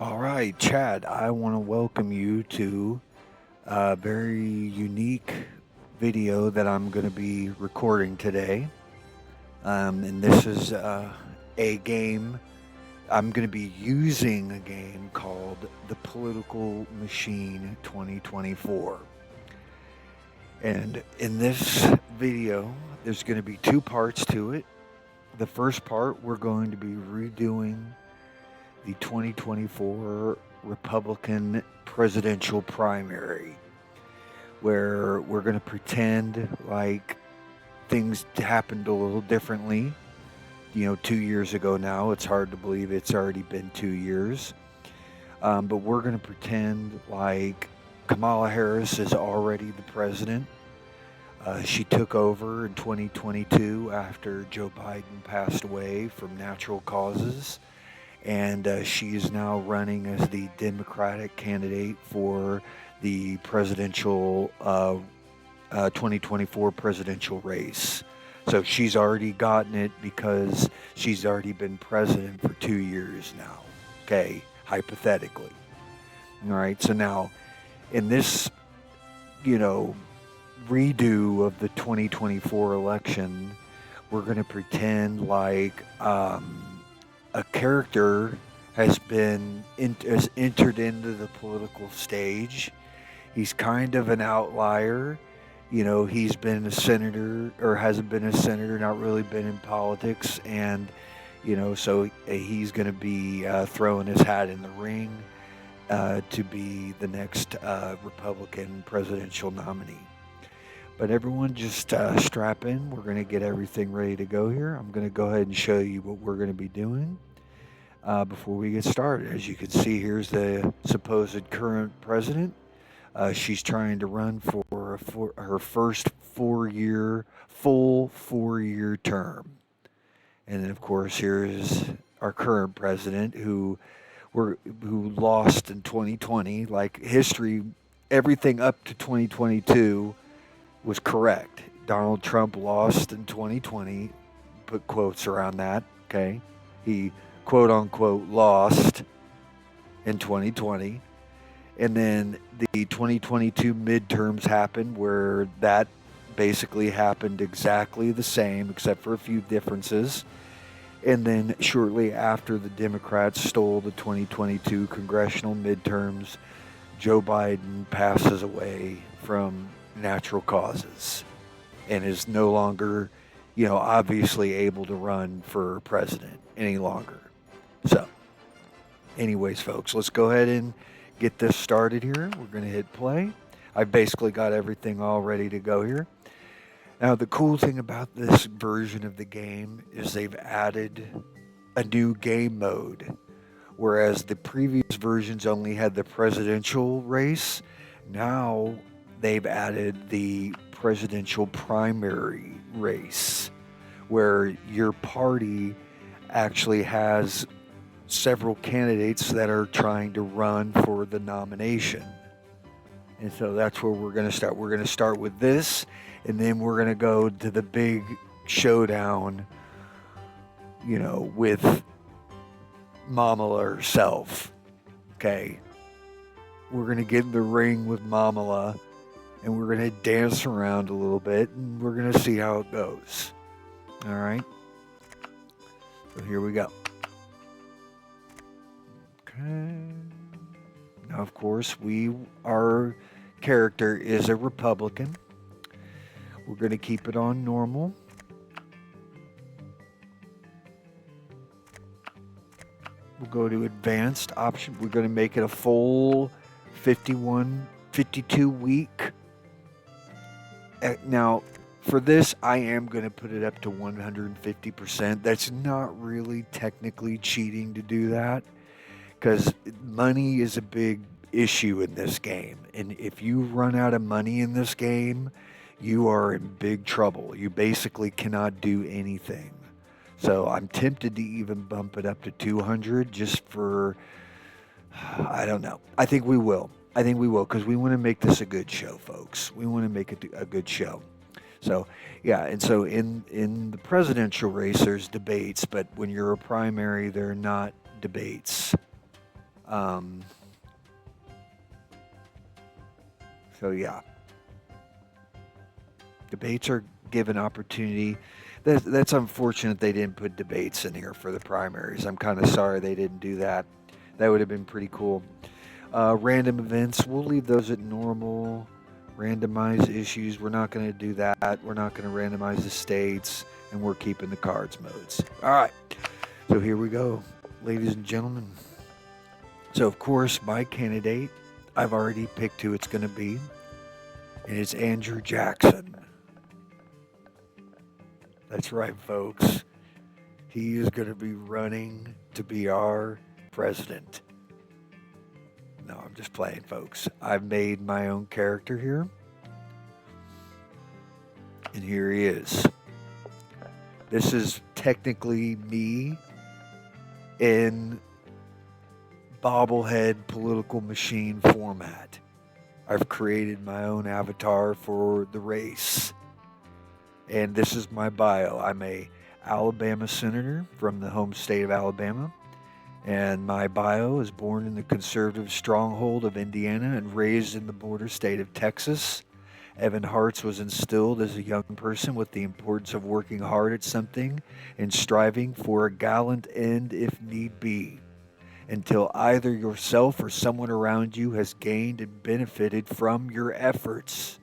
All right, Chad, I want to welcome you to a very unique video that I'm going to be recording today. And this is a game. I'm going to be using a game called The Political Machine 2024. And in this video, there's going to be two parts to it. The first part, we're going to be redoing the 2024 Republican presidential primary, where we're going to pretend like things happened a little differently. 2 years ago now, it's hard to believe it's already been 2 years. But we're going to pretend like Kamala Harris is already the president. She took over in 2022 after Joe Biden passed away from natural causes, and she is now running as the Democratic candidate for the presidential 2024 presidential race. So she's already gotten it because she's already been president for 2 years now. Okay, hypothetically. All right. So now, in this, you know, redo of the 2024 election, we're going to pretend like a character has has entered into the political stage. He's kind of an outlier. He's been a senator or hasn't been a senator, not really been in politics, and so he's going to be throwing his hat in the ring to be the next Republican presidential nominee. But everyone just strap in. We're going to get everything ready to go here. I'm going to go ahead and show you what we're going to be doing before we get started. As you can see, here's the supposed current president. She's trying to run for her first full 4-year term. And then, of course, here's our current president who lost in 2020. Like history, everything up to 2022 was correct. Donald Trump lost in 2020. Put quotes around that. Okay, he quote unquote lost in 2020. And then the 2022 midterms happened, where that basically happened exactly the same, except for a few differences. And then shortly after the Democrats stole the 2022 congressional midterms, Joe Biden passes away from natural causes and is no longer, obviously able to run for president any longer. So, anyways, folks, let's go ahead and get this started here. We're going to hit play. I've basically got everything all ready to go here. Now, the cool thing about this version of the game is they've added a new game mode. Whereas the previous versions only had the presidential race, now they've added the presidential primary race, where your party actually has several candidates that are trying to run for the nomination. And so that's where we're going to start. We're going to start with this, and then we're going to go to the big showdown, with Mamala herself. Okay. We're going to get in the ring with Mamala, and we're going to dance around a little bit, and we're going to see how it goes. All right. So here we go. Okay. Now, of course, our character is a Republican. We're going to keep it on normal. We'll go to advanced option. We're going to make it a full 52 week. Now, for this, I am going to put it up to 150%. That's not really technically cheating to do that, because money is a big issue in this game. And if you run out of money in this game, you are in big trouble. You basically cannot do anything. So I'm tempted to even bump it up to 200 just for, I don't know. I think we will. Because we want to make this a good show, folks. We want to make it a good show. So, yeah, and so in the presidential race, there's debates, but when you're a primary, they're not debates. Um, so yeah, debates are given opportunity. That's unfortunate they didn't put debates in here for the primaries. I'm kind of sorry they didn't do that. That would have been pretty cool. Random events, we'll leave those at normal. Randomize issues, we're not going to do that. We're not going to randomize the states, and we're keeping the cards modes. All right, so here we go, ladies and gentlemen. So, of course, my candidate, I've already picked who it's going to be, and it's Andrew Jackson. That's right, folks. He is going to be running to be our president. No, I'm just playing, folks. I've made my own character here. And here he is. This is technically me in bobblehead political machine format. I've created my own avatar for the race. And this is my bio. I'm a Alabama senator from the home state of Alabama. And my bio is born in the conservative stronghold of Indiana and raised in the border state of Texas. Evan Hartz was instilled as a young person with the importance of working hard at something and striving for a gallant end if need be, until either yourself or someone around you has gained and benefited from your efforts.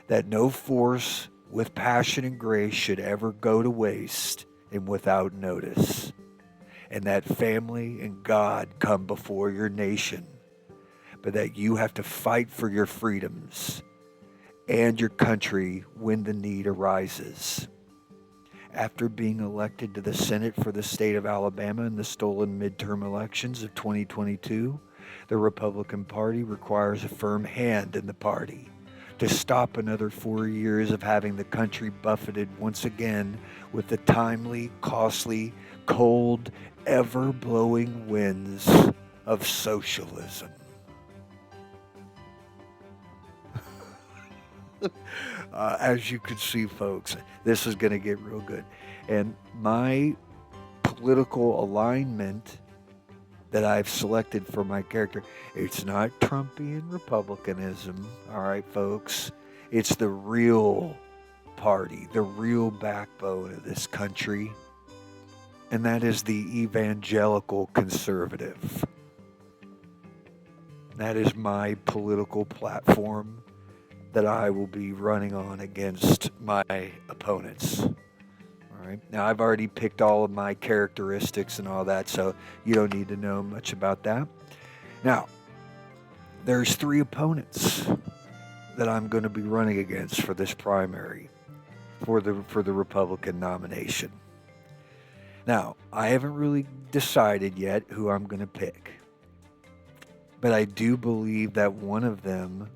That no force with passion and grace should ever go to waste and without notice. And that family and God come before your nation, but that you have to fight for your freedoms and your country when the need arises. After being elected to the Senate for the state of Alabama in the stolen midterm elections of 2022, the Republican Party requires a firm hand in the party to stop another 4 years of having the country buffeted once again with the timely, costly, cold, ever-blowing winds of socialism. As you can see, folks, this is going to get real good. And my political alignment that I've selected for my character, it's not Trumpian republicanism, all right, folks? It's the real party, the real backbone of this country, and that is the evangelical conservative. That is my political platform that I will be running on against my opponents. All right. Now, I've already picked all of my characteristics and all that, so you don't need to know much about that. Now, there's 3 opponents that I'm going to be running against for this primary for the Republican nomination. Now, I haven't really decided yet who I'm going to pick, but I do believe that one of them,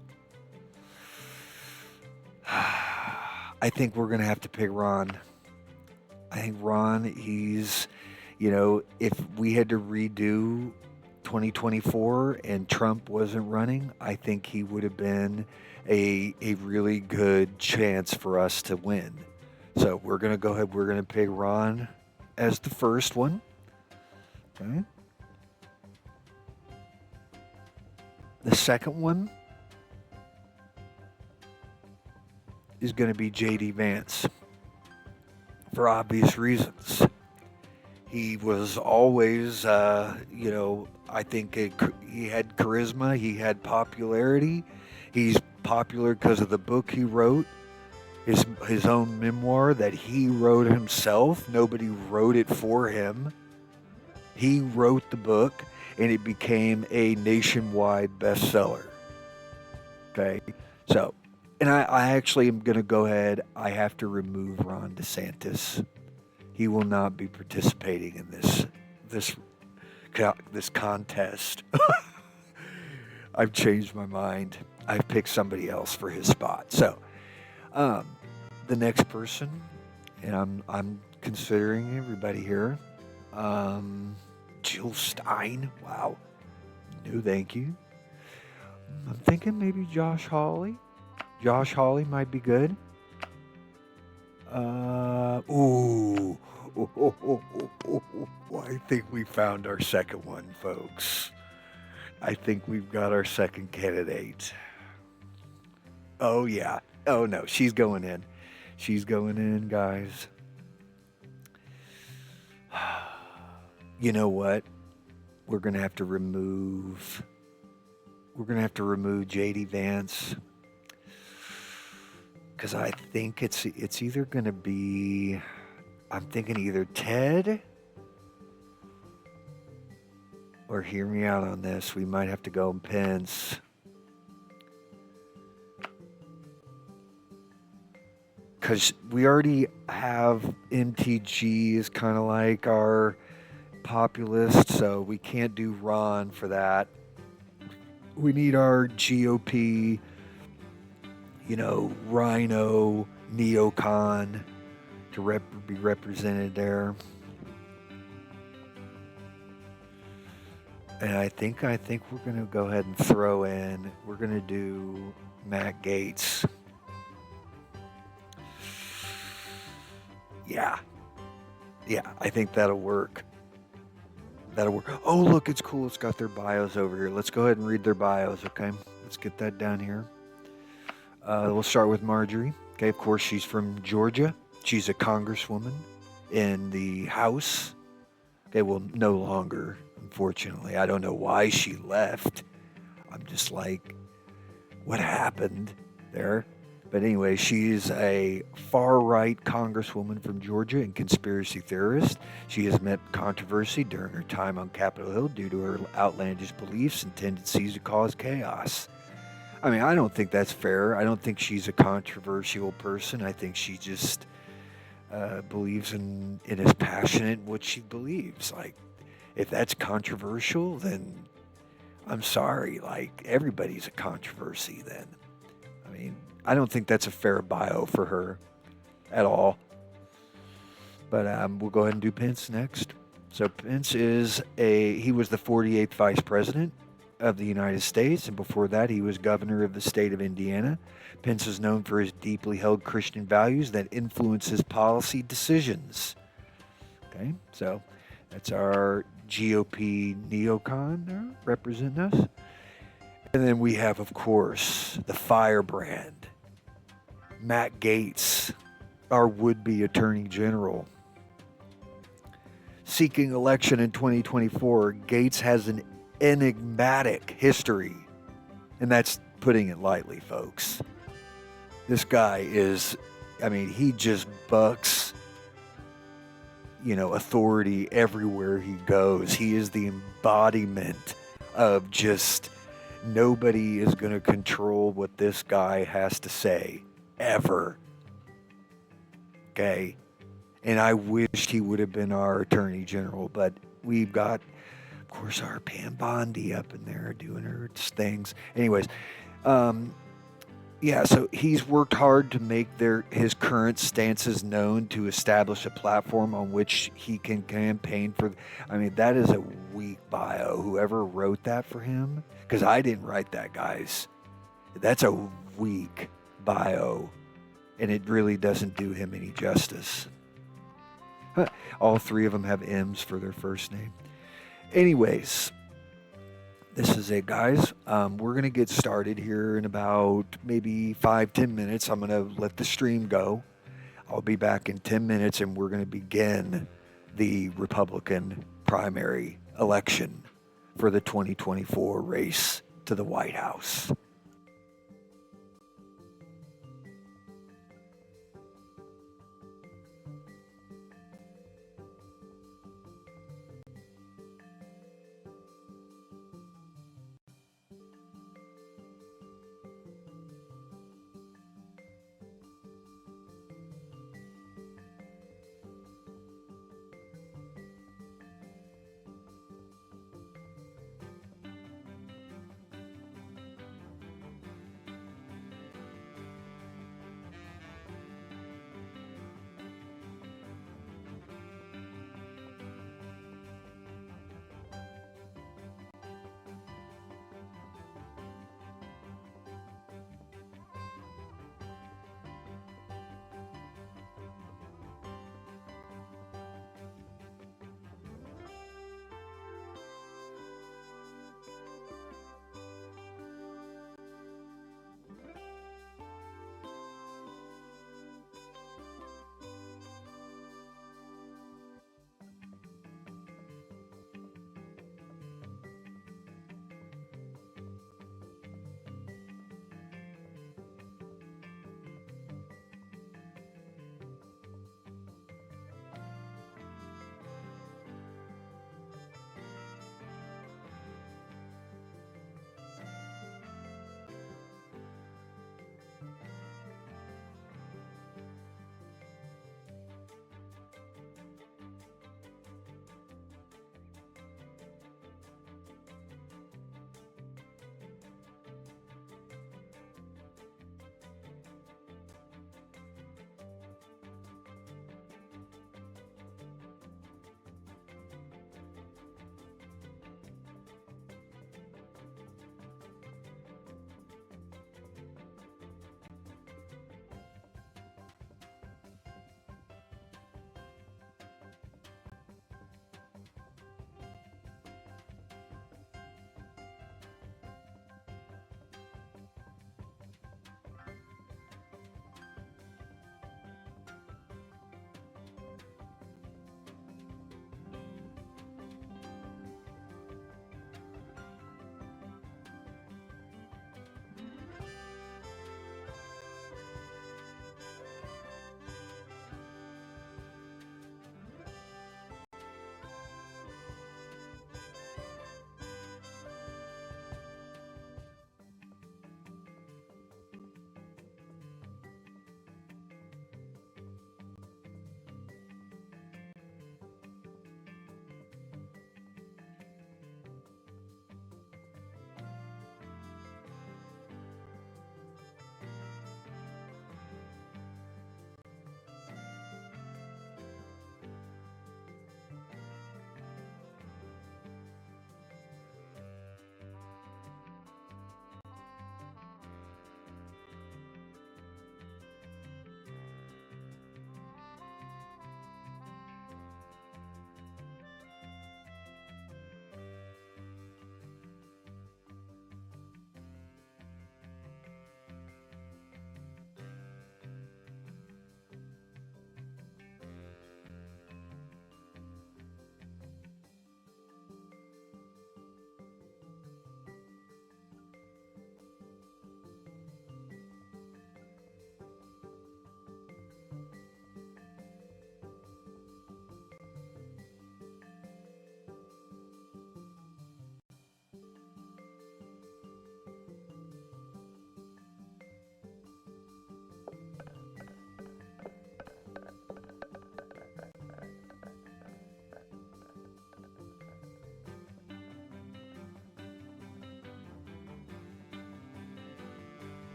I think we're going to have to pick Ron. I think Ron, he's, if we had to redo 2024 and Trump wasn't running, I think he would have been a really good chance for us to win. So we're going to go ahead, we're going to pick Ron as the first one. Okay. The second one is going to be J.D. Vance, for obvious reasons. He was always, I think he had charisma, he had popularity. He's popular because of the book he wrote, his own memoir that he wrote himself. Nobody wrote it for him. He wrote the book, and it became a nationwide bestseller. Okay, so, and I actually am going to go ahead. I have to remove Ron DeSantis. He will not be participating in this contest. I've changed my mind. I've picked somebody else for his spot. So, the next person, and I'm considering everybody here. Jill Stein. Wow. No, thank you. I'm thinking maybe Josh Hawley. Josh Hawley might be good. I think we found our second one, folks. I think we've got our second candidate. Oh, yeah. Oh, no, she's going in. She's going in, guys. You know what? We're going to have to remove. We're going to have to remove JD Vance because I think it's either going to be. I'm thinking either Ted or hear me out on this. We might have to go Pence. Because we already have MTG is kind of like our populist, so we can't do Ron for that. We need our GOP, Rhino, neocon to be represented there. And I think we're going to go ahead and throw in, we're going to do Matt Gaetz. Yeah. Yeah, I think that'll work. That'll work. Oh, look, it's cool. It's got their bios over here. Let's go ahead and read their bios, okay? Let's get that down here. We'll start with Marjorie. Okay, of course, she's from Georgia. She's a congresswoman in the House. Okay, well, no longer, unfortunately. I don't know why she left. I'm just like, what happened there? But anyway, she's a far-right congresswoman from Georgia and conspiracy theorist. She has met controversy during her time on Capitol Hill due to her outlandish beliefs and tendencies to cause chaos. I mean, I don't think that's fair. I don't think she's a controversial person. I think she just believes in is passionate in what she believes. Like, if that's controversial, then I'm sorry. Like, everybody's a controversy then. I mean, I don't think that's a fair bio for her at all. But we'll go ahead and do Pence next. So Pence he was the 48th Vice President of the United States, and before that he was governor of the state of Indiana. Pence is known for his deeply held Christian values that influence his policy decisions. Okay, so that's our GOP neocon there representing us. And then we have, of course, the firebrand, Matt Gaetz, our would-be Attorney General. Seeking election in 2024, Gaetz has an enigmatic history, and that's putting it lightly, folks. This guy he just bucks, authority everywhere he goes. He is the embodiment of just nobody is going to control what this guy has to say, ever. Okay? And I wished he would have been our Attorney General, but we've got, of course, our Pam Bondi up in there doing her things. Anyways, so he's worked hard to make his current stances known to establish a platform on which he can campaign for. I mean, that is a weak bio. Whoever wrote that for him, because I didn't write that, guys. That's a weak bio, and it really doesn't do him any justice. All three of them have M's for their first name. Anyways, this is it, guys. We're going to get started here in about maybe 5-10 minutes. I'm going to let the stream go. I'll be back in 10 minutes, and we're going to begin the Republican primary election for the 2024 race to the White House.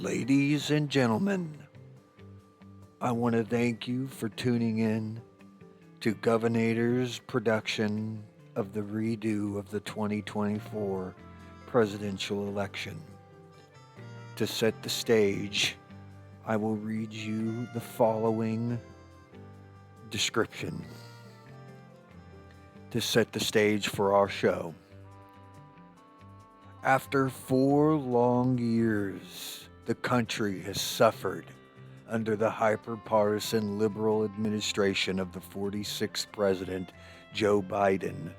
Ladies and gentlemen, I want to thank you for tuning in to Governator's production of the redo of the 2024 presidential election. To set the stage, I will read you the following description to set the stage for our show. After 4 long years, the country has suffered under the hyper-partisan liberal administration of the 46th President, Joe Biden.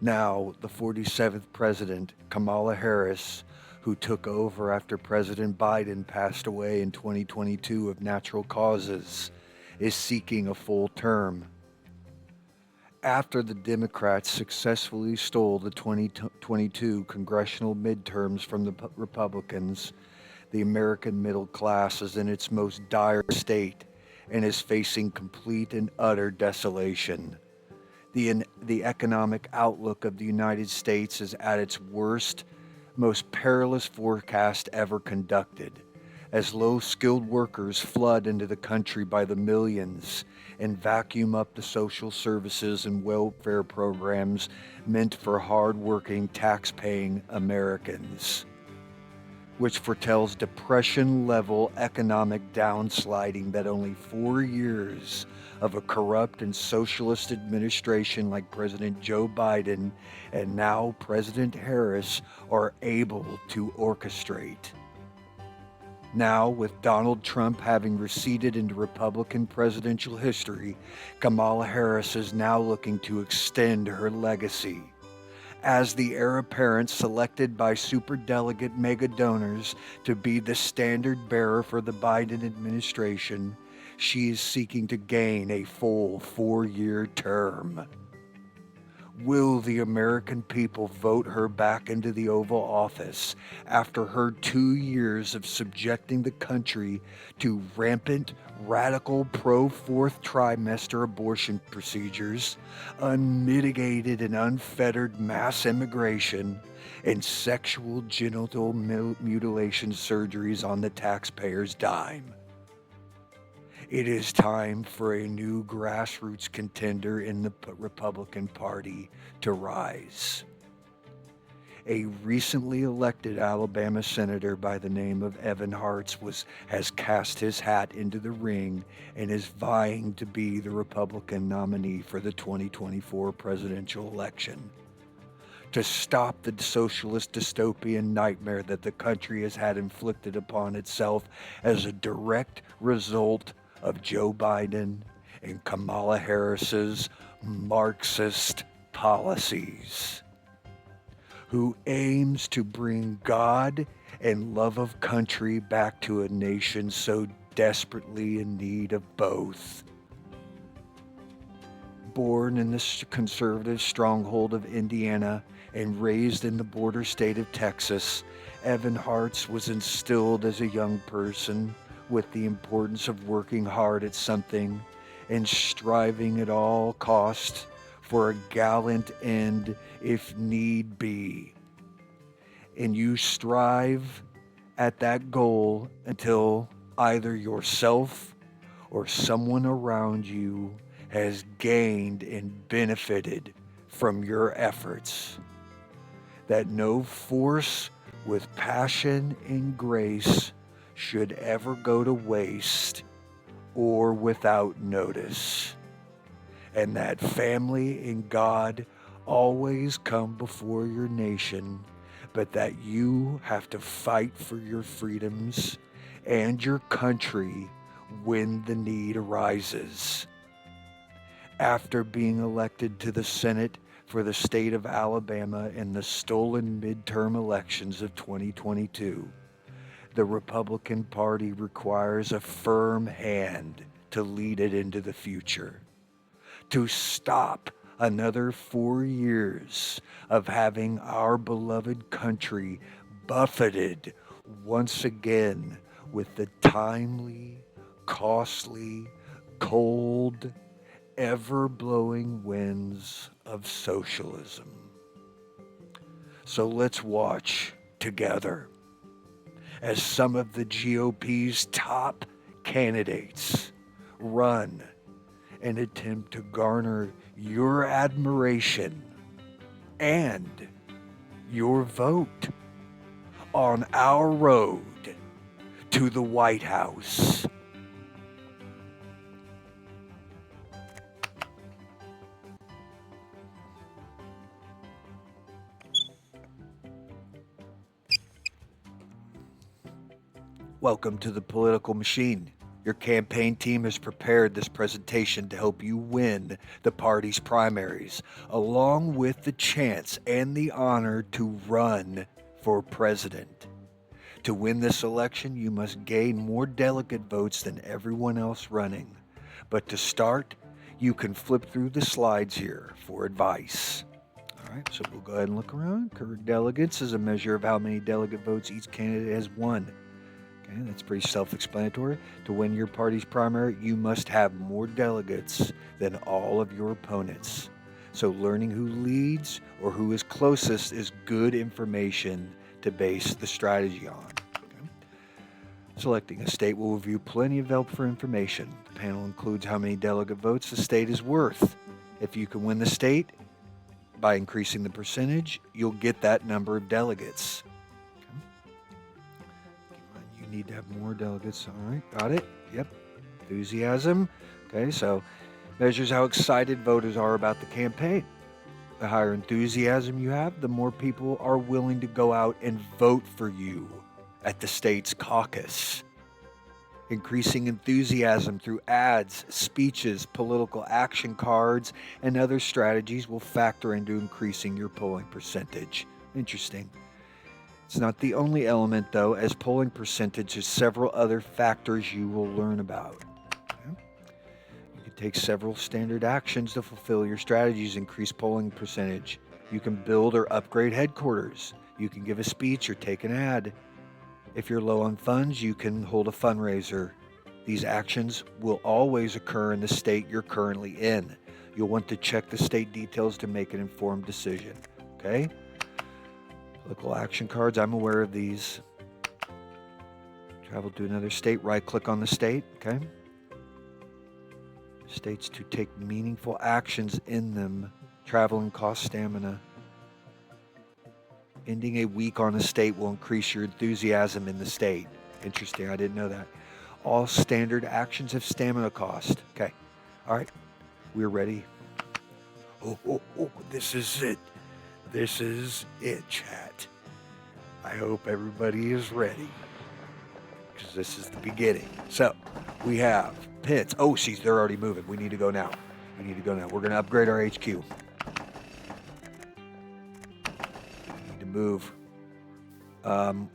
Now, the 47th President, Kamala Harris, who took over after President Biden passed away in 2022 of natural causes, is seeking a full term. After the Democrats successfully stole the 2022 Congressional Midterms from the Republicans, the American middle class is in its most dire state and is facing complete and utter desolation. The economic outlook of the United States is at its worst, most perilous forecast ever conducted, as low-skilled workers flood into the country by the millions and vacuum up the social services and welfare programs meant for hard-working, tax-paying Americans, which foretells depression-level economic downsliding that only 4 years of a corrupt and socialist administration like President Joe Biden and now President Harris are able to orchestrate. Now, with Donald Trump having receded into Republican presidential history, Kamala Harris is now looking to extend her legacy. As the heir apparent selected by superdelegate mega donors to be the standard bearer for the Biden administration, she is seeking to gain a full 4-year term. Will the American people vote her back into the Oval Office after her 2 years of subjecting the country to rampant, radical pro-4th trimester abortion procedures, unmitigated and unfettered mass immigration, and sexual genital mutilation surgeries on the taxpayer's dime? It is time for a new grassroots contender in the Republican Party to rise. A recently elected Alabama senator by the name of Evan Hartz has cast his hat into the ring and is vying to be the Republican nominee for the 2024 presidential election. To stop the socialist dystopian nightmare that the country has had inflicted upon itself as a direct result of Joe Biden and Kamala Harris's Marxist policies, who aims to bring God and love of country back to a nation so desperately in need of both. Born in the conservative stronghold of Indiana and raised in the border state of Texas, Evan Hartz was instilled as a young person with the importance of working hard at something and striving at all costs for a gallant end if need be. And you strive at that goal until either yourself or someone around you has gained and benefited from your efforts. That no force with passion and grace should ever go to waste or without notice, and that family and God always come before your nation, but that you have to fight for your freedoms and your country when the need arises. After being elected to the Senate for the state of Alabama in the stolen midterm elections of 2022, the Republican Party requires a firm hand to lead it into the future, to stop another 4 years of having our beloved country buffeted once again with the timely, costly, cold, ever-blowing winds of socialism. So let's watch together as some of the GOP's top candidates run and attempt to garner your admiration and your vote on our road to the White House. Welcome to the political machine. Your campaign team has prepared this presentation to help you win the party's primaries, along with the chance and the honor to run for president. To win this election, you must gain more delegate votes than everyone else running. But to start, you can flip through the slides here for advice. All right, so we'll go ahead and look around. Current delegates is a measure of how many delegate votes each candidate has won. Okay, that's pretty self-explanatory. To win your party's primary, you must have more delegates than all of your opponents. So learning who leads or who is closest is good information to base the strategy on. Okay. Selecting a state will review plenty of help for information. The panel includes how many delegate votes the state is worth. If you can win the state by increasing the percentage, you'll get that number of delegates. Need to have more delegates. All right, got it. Yep. Enthusiasm. Okay, so measures how excited voters are about the campaign. The higher enthusiasm you have, the more people are willing to go out and vote for you at the state's caucus. Increasing enthusiasm through ads, speeches, political action cards, and other strategies will factor into increasing your polling percentage. Interesting. It's not the only element, though, as polling percentage has several other factors you will learn about. Okay. You can take several standard actions to fulfill your strategies, increase polling percentage. You can build or upgrade headquarters. You can give a speech or take an ad. If you're low on funds, you can hold a fundraiser. These actions will always occur in the state you're currently in. You'll want to check the state details to make an informed decision. Okay? Political action cards, I'm aware of these. Travel to another state, right-click on the state, okay? States to take meaningful actions in them. Travel and cost stamina. Ending a week on a state will increase your enthusiasm in the state. Interesting, I didn't know that. All standard actions have stamina cost. Okay, all right, we're ready. Oh, this is it. This is it, chat. I hope everybody is ready, because this is the beginning. So, we have Pence. Oh, they're already moving. We need to go now. We're going to upgrade our HQ. We need to move.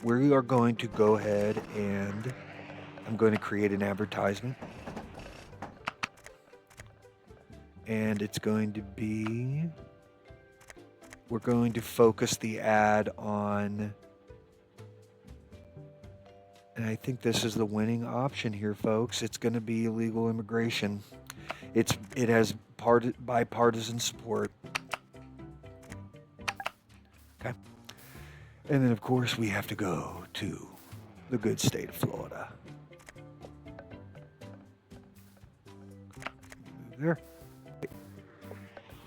We are going to go ahead and I'm going to create an advertisement. And it's going to be... We're going to focus the ad on, and I think this is the winning option here, folks. It's going to be illegal immigration. It has bipartisan support. Okay. And then, of course, we have to go to the good state of Florida. There.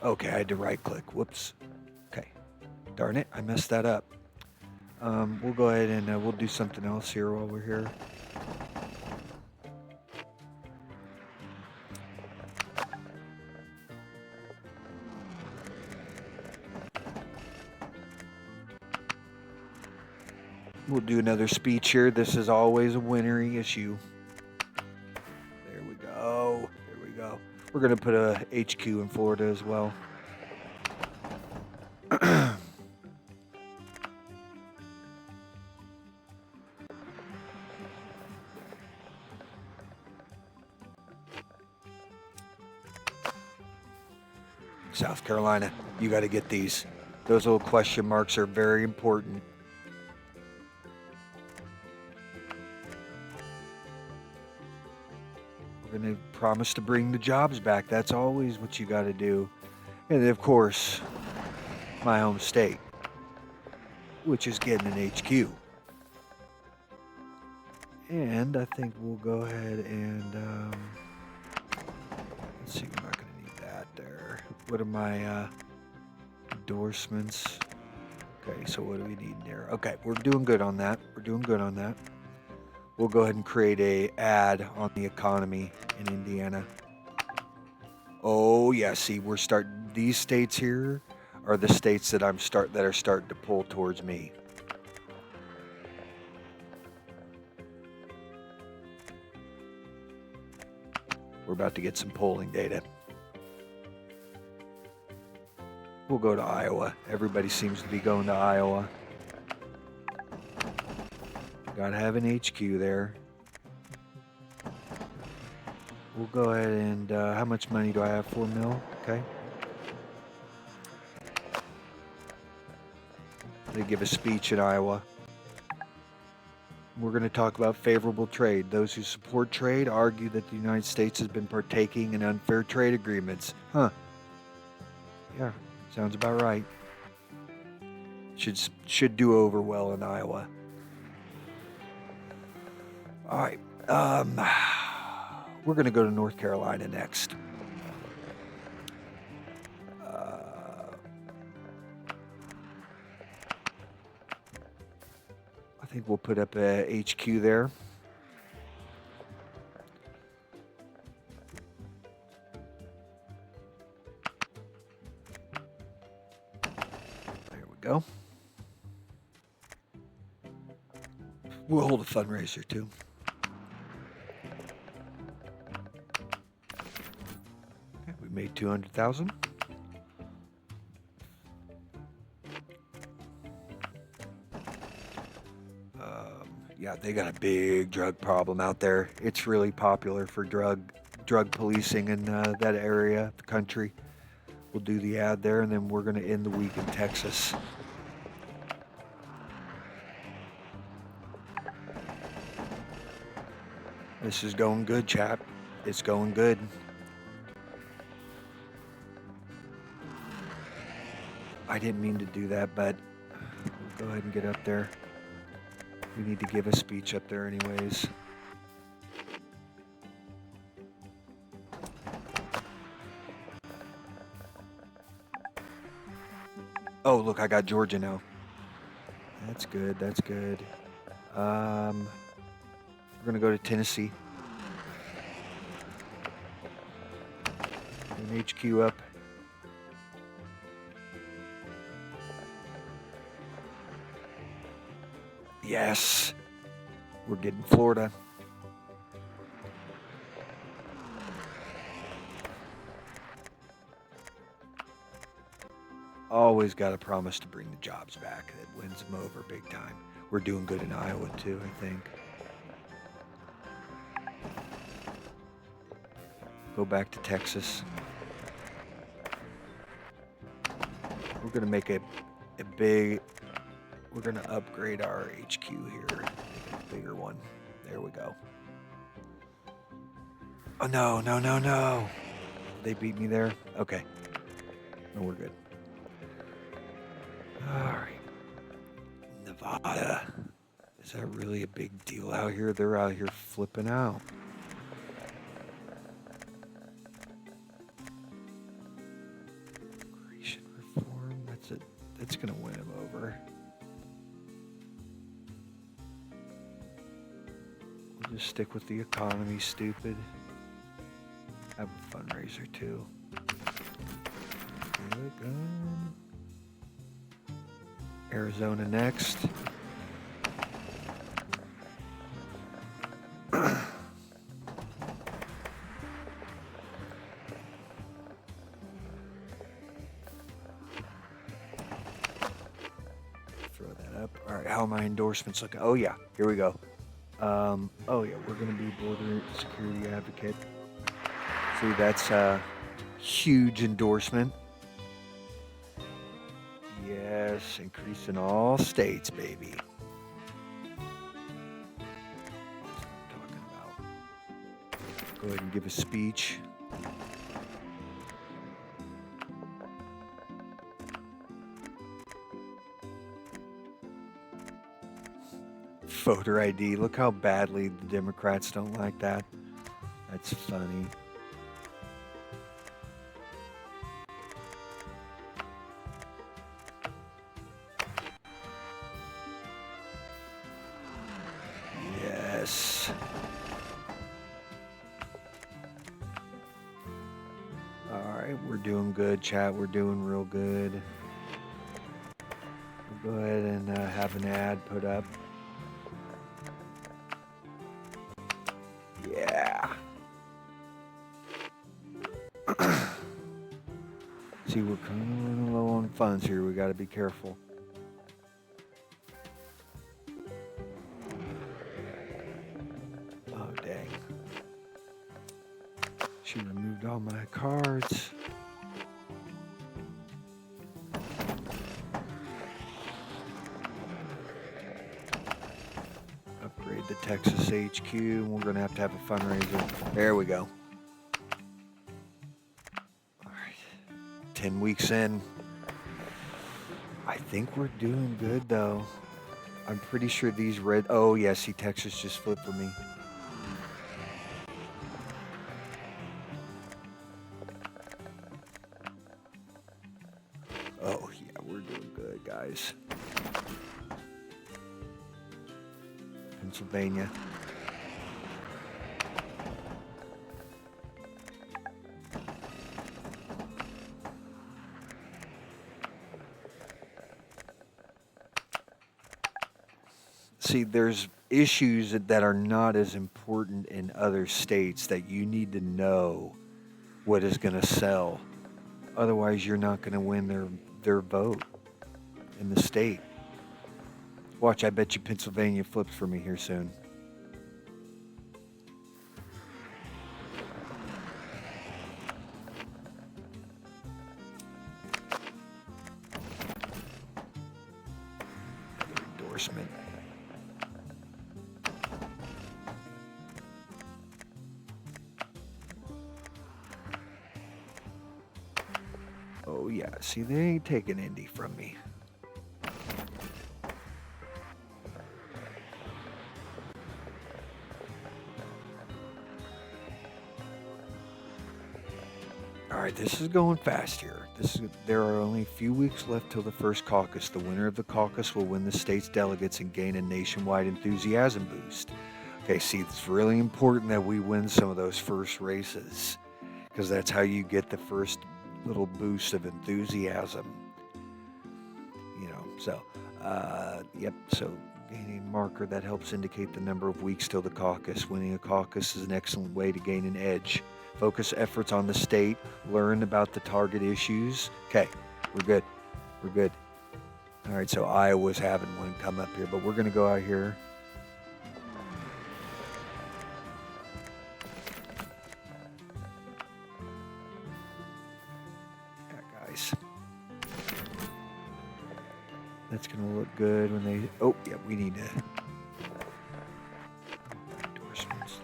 Okay, I had to right-click. Whoops. Darn it, I messed that up. We'll go ahead and we'll do something else here while we're here. We'll do another speech here. This is always a winning issue. There we go. We're going to put a HQ in Florida as well. South Carolina, you got to get these. Those little question marks are very important. We're going to promise to bring the jobs back. That's always what you got to do. And then, of course, my home state, which is getting an HQ. And I think we'll go ahead and, let's see, we're not going to need that there. What are my endorsements? Okay, so what do we need there? Okay, we're doing good on that. We're doing good on that. We'll go ahead and create a ad on the economy in Indiana. Oh yeah, see, we're starting. These states here are the states that are starting to pull towards me. We're about to get some polling data. We'll go to Iowa. Everybody seems to be going to Iowa. Gotta have an HQ there. We'll go ahead and, how much money do I have? 4 mil? Okay. They give a speech in Iowa. We're going to talk about favorable trade. Those who support trade argue that the United States has been partaking in unfair trade agreements. Huh. Yeah, sounds about right. Should do over well in Iowa. All right. We're going to go to North Carolina next. I think we'll put up a HQ there. There we go. We'll hold a fundraiser too. Okay, we made 200,000. Yeah, they got a big drug problem out there. It's really popular for drug policing in that area of the country. We'll do the ad there, and then we're going to end the week in Texas. This is going good, chap. It's going good. I didn't mean to do that, but we'll go ahead and get up there. We need to give a speech up there anyways. Oh, look, I got Georgia now. That's good, that's good. We're going to go to Tennessee. An HQ up. Yes, we're getting Florida. Always got to promise to bring the jobs back. That wins them over big time. We're doing good in Iowa too, I think. Go back to Texas. We're going to make a big... We're going to upgrade our HQ here. Make it a bigger one. There we go. Oh, no, no, no, no. They beat me there? Okay. No, we're good. All right. Nevada. Is that really a big deal out here? They're out here flipping out. Immigration reform. That's it. That's going to win him over. We'll just stick with the economy, stupid. Have a fundraiser too. Good, good. Arizona next. Throw that up. All right, how are my endorsements looking? Oh yeah, here we go. Oh yeah, we're gonna be border security advocate. See, that's a huge endorsement. Yes, increase in all states, baby. That's what I'm talking about. Go ahead and give a speech. Voter ID. Look how badly the Democrats don't like that. That's funny. Yes. All right, we're doing good, chat. We're doing real good. We'll go ahead and have an ad put up. Yeah. See, we're kind of low on funds here. We got to be careful. Oh, dang. She removed all my cards. Upgrade the Texas HQ. We're going to have a fundraiser. There we go. All right. 10 weeks in. I think we're doing good, though. I'm pretty sure these red... Oh, yeah, see, Texas just flipped for me. Oh, yeah, we're doing good, guys. Pennsylvania. See, there's issues that are not as important in other states that you need to know what is going to sell. Otherwise, you're not going to win their vote in the state. Watch, I bet you Pennsylvania flips for me here soon. Endorsement. Oh yeah, see, they ain't taking Indy from me. All right, this is going fast here. There are only a few weeks left till the first caucus. The winner of the caucus will win the state's delegates and gain a nationwide enthusiasm boost. Okay, see, it's really important that we win some of those first races because that's how you get the first little boost of enthusiasm. You know, so, yep, so gaining a marker that helps indicate the number of weeks till the caucus. Winning a caucus is an excellent way to gain an edge. Focus efforts on the state. Learn about the target issues. Okay, we're good. We're good. All right, so Iowa's having one come up here, but we're going to go out here. Yeah, guys. That's going to look good when they... Oh, yeah, we need to... Endorsements.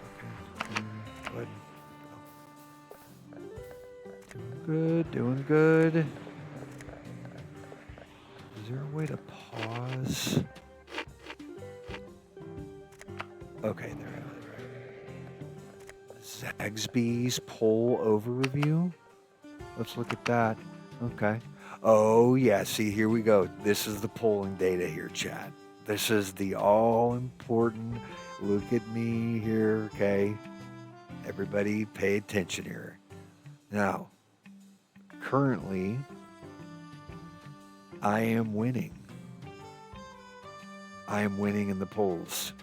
Okay. Good. Good, doing good. Is there a way to pause? Okay, there. Zaxby's poll overview. Let's look at that. Okay. Oh, yeah, see, here we go. This is the polling data here, chat. This is the all-important, look at me here, okay? Everybody pay attention here. Now, currently, I am winning. I am winning in the polls.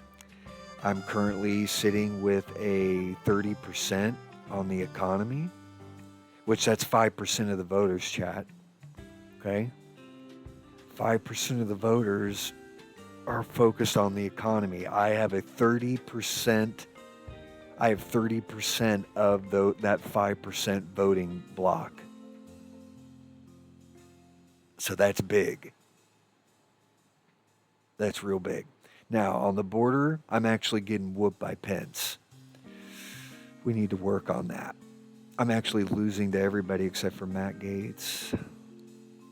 I'm currently sitting with a 30% on the economy, which that's 5% of the voters, chat. Okay? 5% of the voters are focused on the economy. I have a 30%. I have 30% of that 5% voting block. So that's big. That's real big. Now, on the border, I'm actually getting whooped by Pence. We need to work on that. I'm actually losing to everybody except for Matt Gaetz.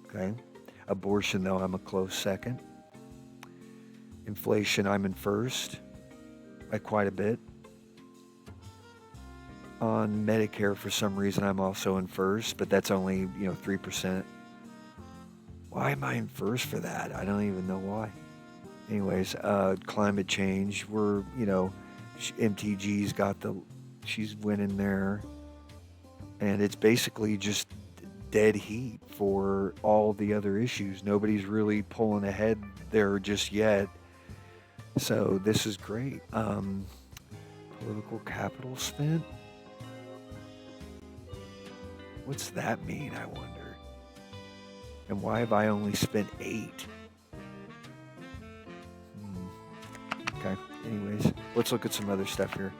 Okay? Abortion, though, I'm a close second. Inflation, I'm in first by quite a bit. On Medicare, for some reason, I'm also in first, but that's only, 3%. Why am I in first for that? I don't even know why. Anyways, climate change, MTG's she's winning there. And it's basically just dead heat for all the other issues. Nobody's really pulling ahead there just yet. So this is great. Political capital spent? What's that mean, I wonder? And why have I only spent 8? Okay, anyways, let's look at some other stuff here.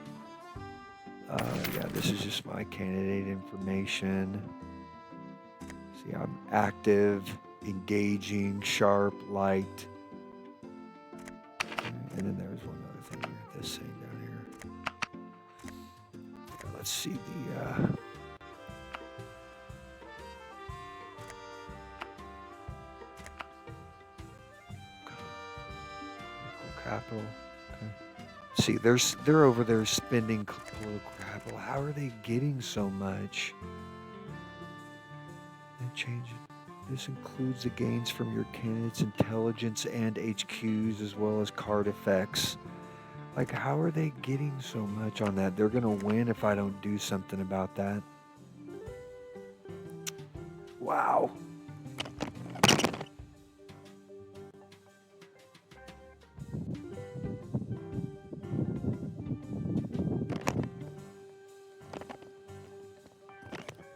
Yeah, this is just my candidate information. See, I'm active, engaging, sharp, light. And then there's one other thing here, this thing down here. Let's see the... capital. Okay. See, they're over there spending political capital. How are they getting so much? And change it. This includes the gains from your candidate's intelligence and HQs as well as card effects. Like, how are they getting so much on that? They're gonna win if I don't do something about that. Wow.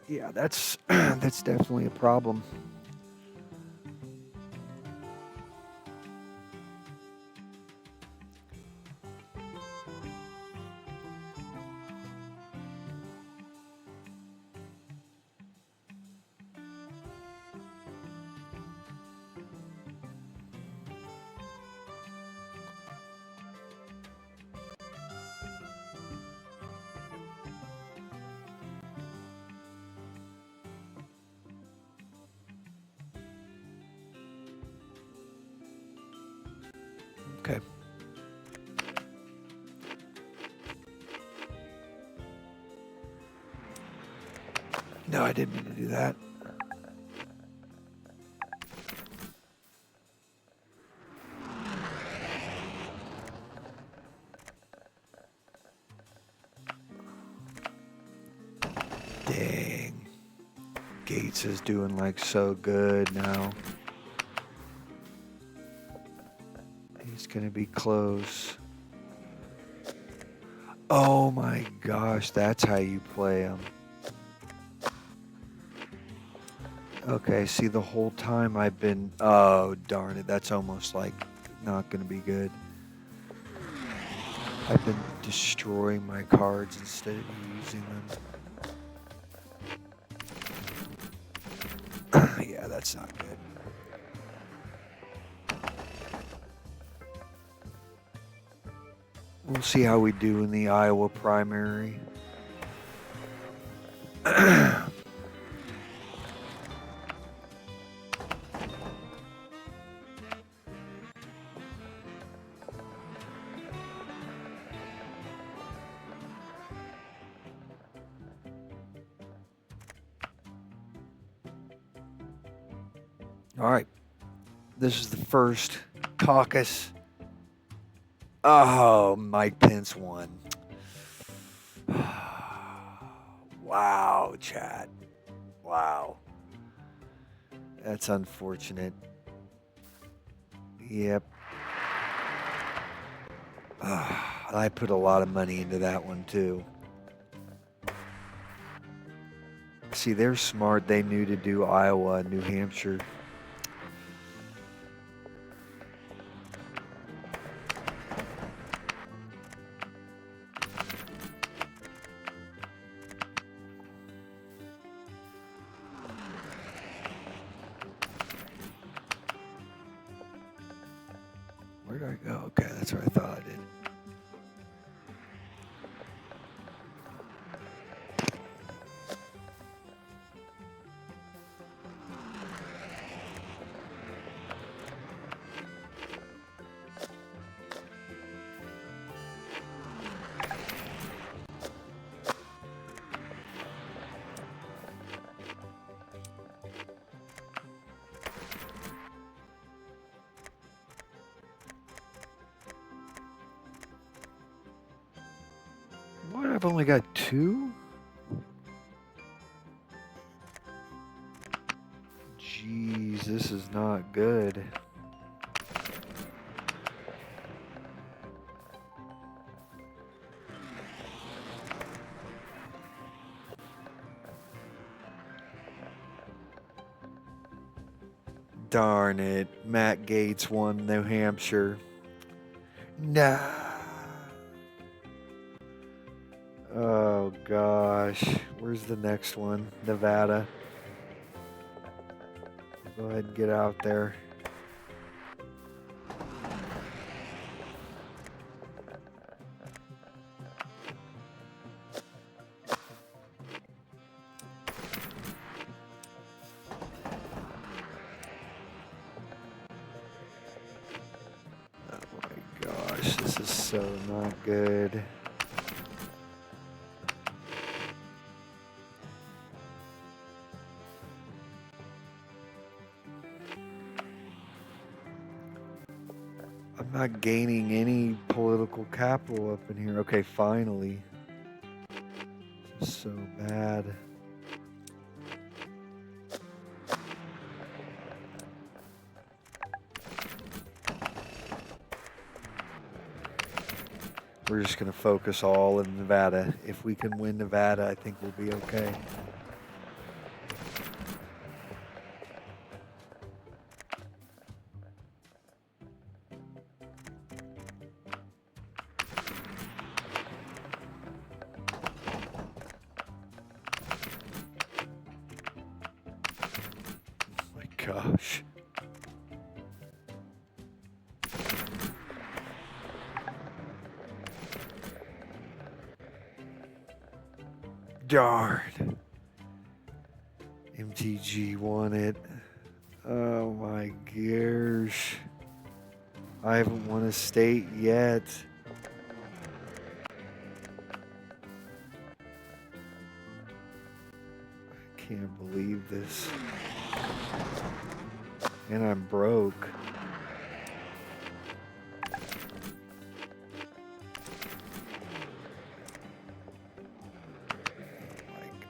Yeah, that's definitely a problem. Okay. No, I didn't mean to do that. Dang. Gates is doing like so good now. He's gonna be close. Oh my gosh, that's how you play him. Okay, see, the whole time I've been... Oh, darn it, that's almost like not gonna be good. I've been destroying my cards instead of using them. Yeah, that's not good. We'll see how we do in the Iowa primary. All right. This is the first caucus. Oh, Mike Pence won. Wow, chat. Wow. That's unfortunate. Yep. I put a lot of money into that one, too. See, they're smart. They knew to do Iowa and New Hampshire. Where did I go? Okay, that's where I thought I did. I've only got 2? Jeez, this is not good. Darn it. Matt Gaetz won New Hampshire. Nah. Oh, gosh. Where's the next one? Nevada. Go ahead and get out there. This is so not good. I'm not gaining any political capital up in here. Okay, finally. This is so bad. We're just going to focus all in Nevada. If we can win Nevada, I think we'll be okay. Oh my gosh. Darn. MTG won it. Oh my gosh. I haven't won a state yet. I can't believe this. And I'm broke.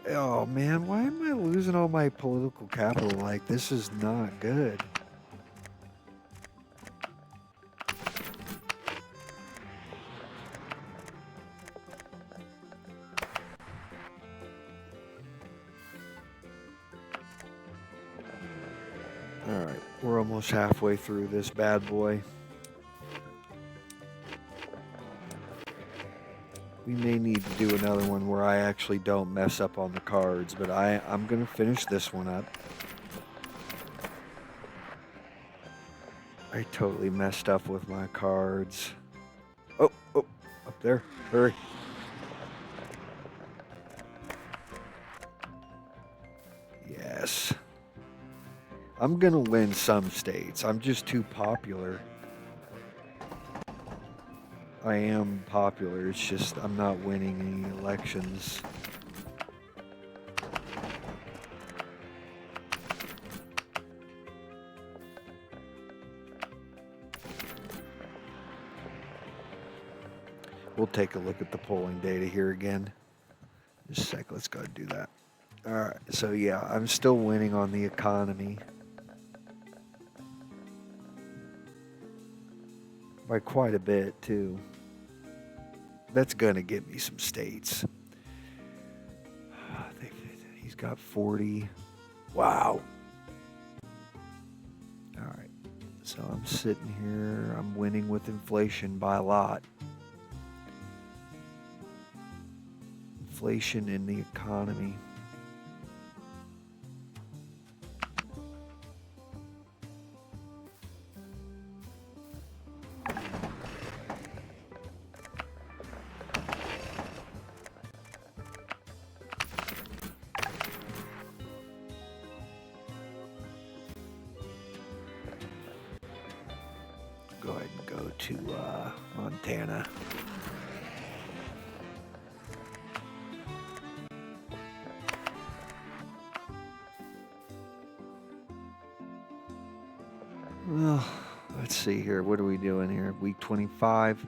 Oh man, why am I losing all my political capital? Like, this is not good. Alright, we're almost halfway through this bad boy. We may need to do another one where I actually don't mess up on the cards, but I'm going to finish this one up. I totally messed up with my cards. Oh, up there. Hurry. Yes. I'm going to win some states. I'm just too popular. I am popular, it's just I'm not winning any elections. We'll take a look at the polling data here again. Just a sec, let's go and do that. Alright, so yeah, I'm still winning on the economy. By quite a bit, too. That's going to get me some states. He's got 40. Wow. All right. So I'm sitting here. I'm winning with inflation by a lot. Inflation in the economy. Go ahead and go to Montana. Well, let's see here. What are we doing here? Week 25.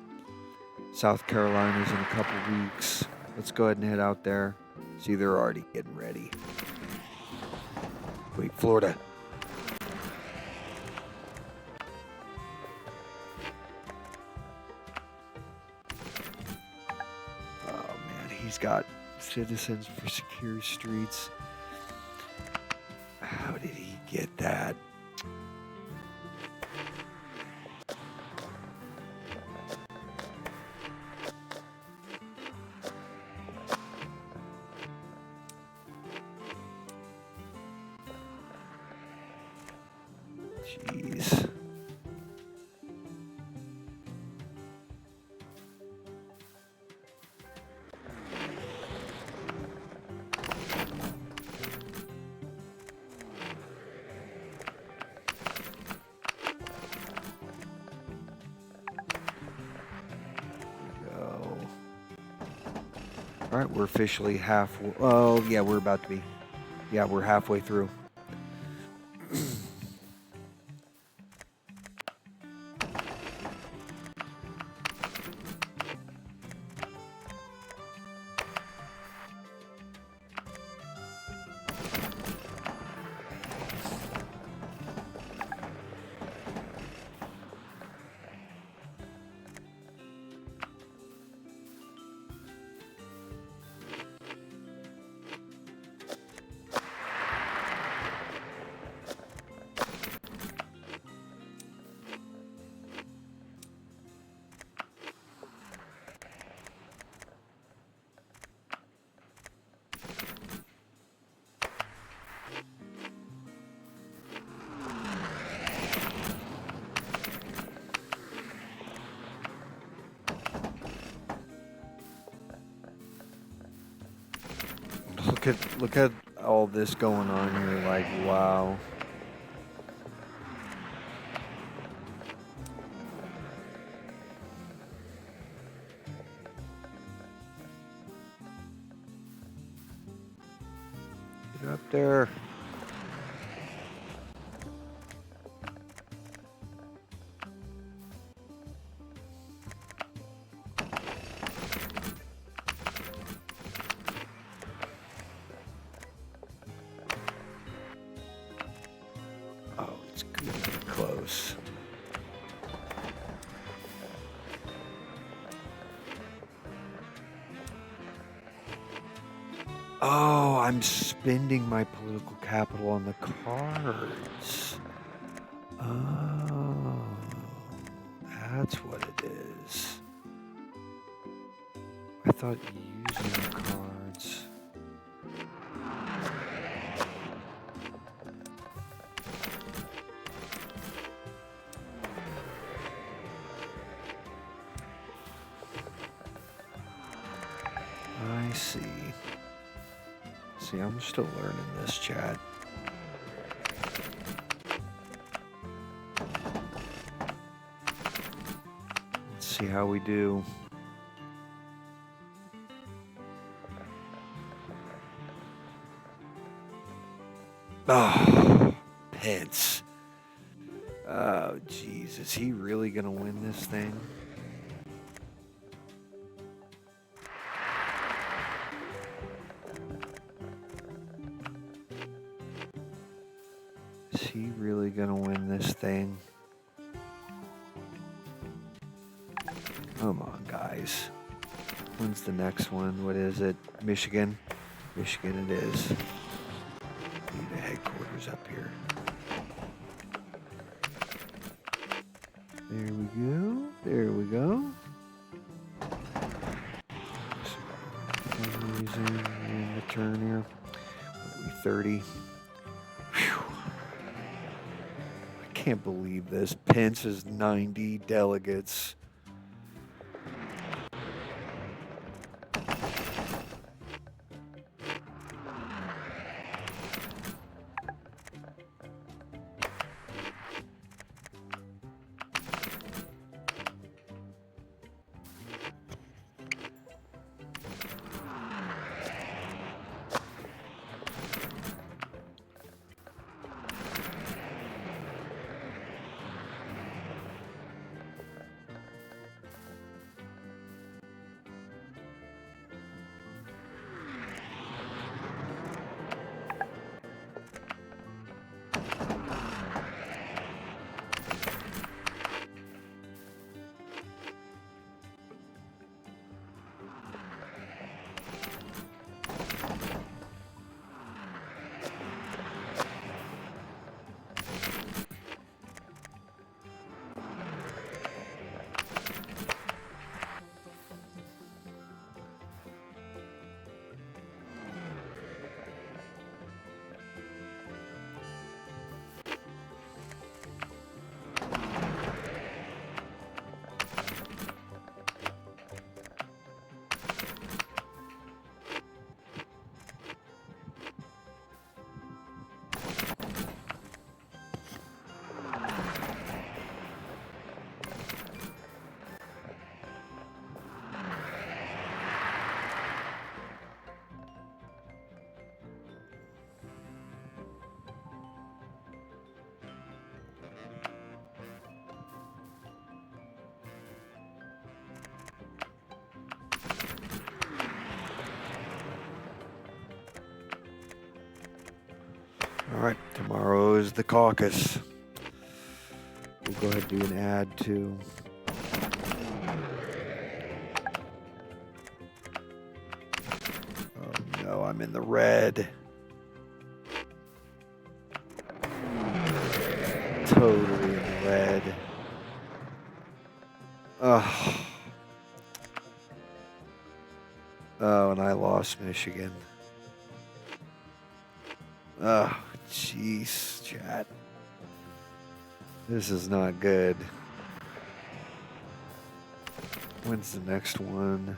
South Carolina's in a couple weeks. Let's go ahead and head out there. See, they're already getting ready. Wait, Florida. Oh, man, he's got citizens for secure streets. How did he get that? Jeez. Go. All right, we're officially halfway. Oh, yeah, we're about to be. Yeah, we're halfway through. Look at all this going on here. Like, wow. Get up there. Oh, it's good to be close. Oh, I'm spending my political capital on the cards. Oh, that's what it is. I thought using the cards. I see. See, I'm still learning this, chat. Let's see how we do. Oh, Pence. Oh, jeez. Is he really going to win this thing? Is he really going to win this thing? Come on, guys. When's the next one? What is it? Michigan? Michigan it is. Need a headquarters up here. There we go. There we go. In the turn here. What are we, 30? Whew. I can't believe this. Pence is 90 delegates. All right, tomorrow is the caucus. We'll go ahead and do an ad too. Oh no, I'm in the red. Totally in the red. Oh, and I lost Michigan. Oh, jeez, chat. This is not good. When's the next one?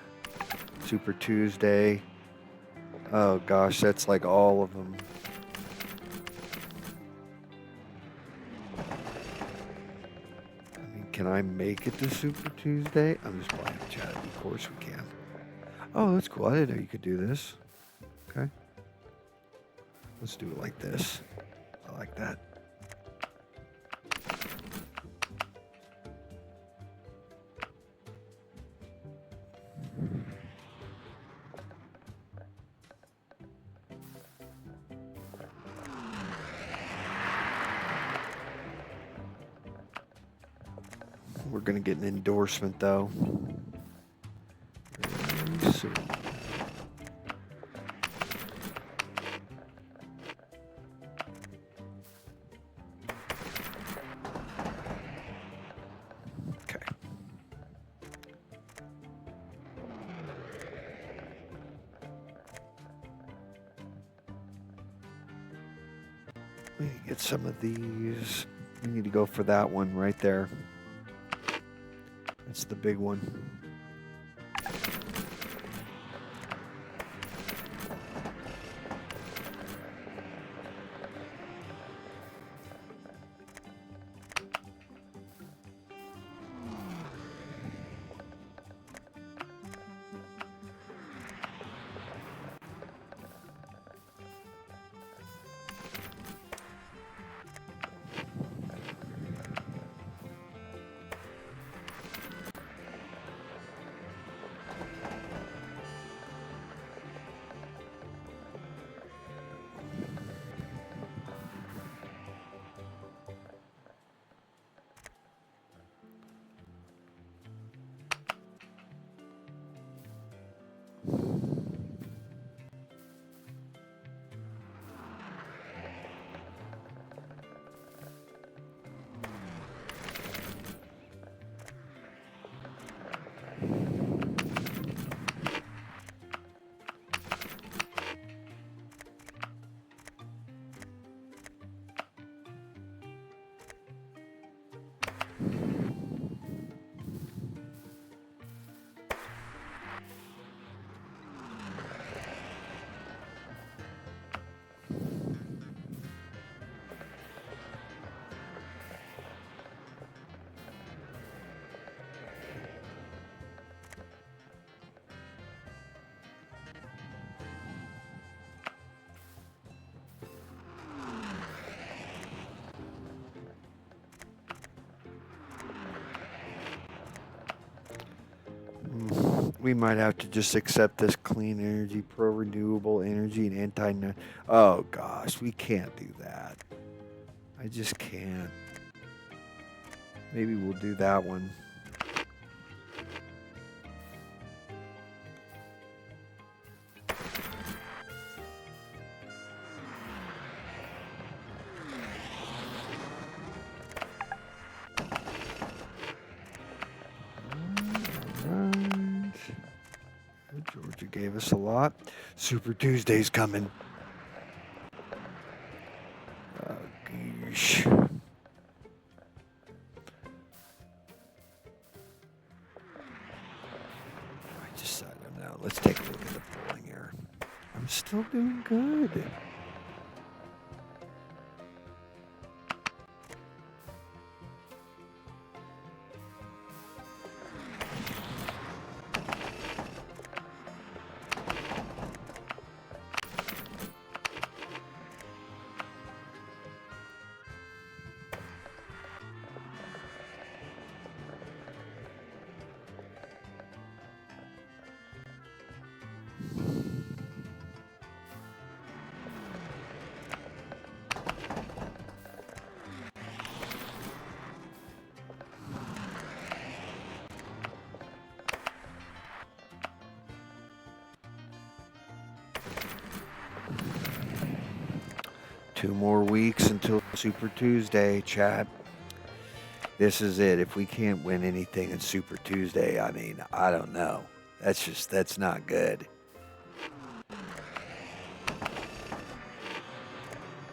Super Tuesday. Oh gosh, that's like all of them. I mean, can I make it to Super Tuesday? I'm just playing, chat. Of course we can. Oh, that's cool. I didn't know you could do this. Okay. Let's do it like this. I like that. We're going to get an endorsement, though. Very soon. Okay. We need to get some of these. We need to go for that one right there. That's the big one. We might have to just accept this clean energy, pro-renewable energy, and anti... Oh, gosh, we can't do that. I just can't. Maybe we'll do that one. Georgia gave us a lot. Super Tuesday's coming. Oh, gosh. I don't know. Let's take a look at the polling here. I'm still doing good. 2 more weeks until Super Tuesday, chat. This is it. If we can't win anything in Super Tuesday, I mean, I don't know. That's not good.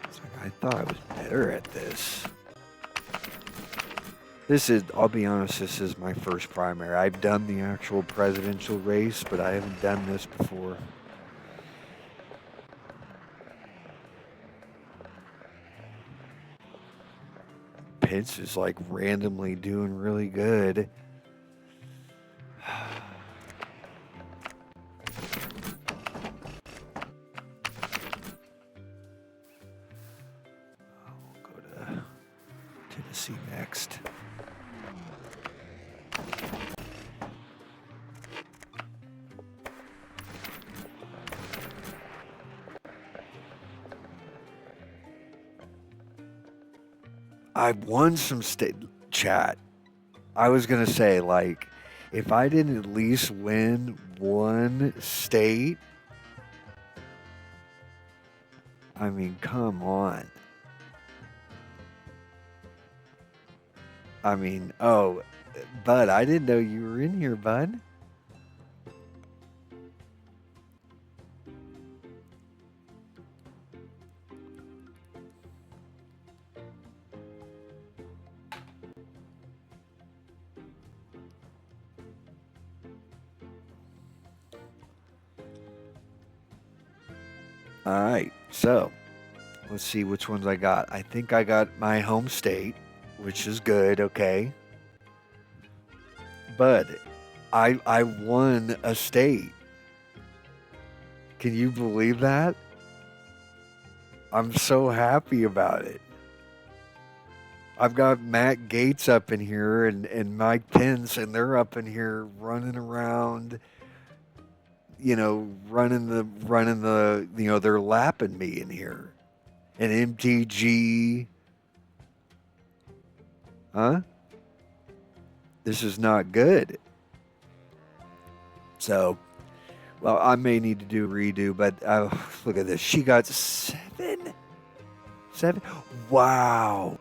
It's like, I thought I was better at this. I'll be honest, this is my first primary. I've done the actual presidential race, but I haven't done this before. Pence is like randomly doing really good. We'll go to Tennessee next. I've won some state chat. I was going to say, like, if I didn't at least win one state, I mean, come on. I mean, oh, Bud, I didn't know you were in here, Bud. All right, so let's see which ones I got. I think I got my home state, which is good, okay. But I won a state. Can you believe that? I'm so happy about it. I've got Matt Gaetz up in here and Mike Pence, and they're up in here running around, running the, they're lapping me in here. And MTG. Huh? This is not good. So, well, I may need to do a redo, but look at this. She got 7? Wow.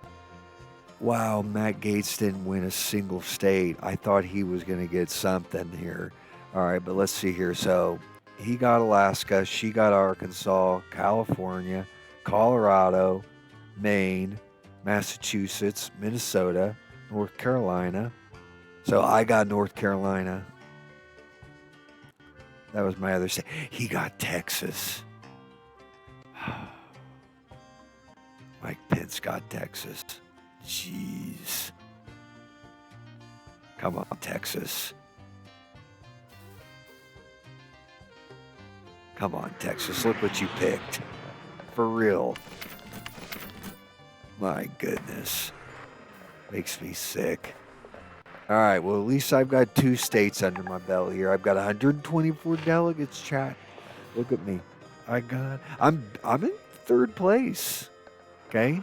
Wow, Matt Gaetz didn't win a single state. I thought he was going to get something here. All right, but let's see here. So he got Alaska, she got Arkansas, California, Colorado, Maine, Massachusetts, Minnesota, North Carolina. So I got North Carolina. That was my other state. He got Texas. Mike Pence got Texas. Jeez. Come on, Texas. Come on, Texas. Look what you picked. For real. My goodness. Makes me sick. All right, well, at least I've got 2 states under my belt here. I've got 124 delegates, chat. Look at me. I'm in 3rd place. Okay?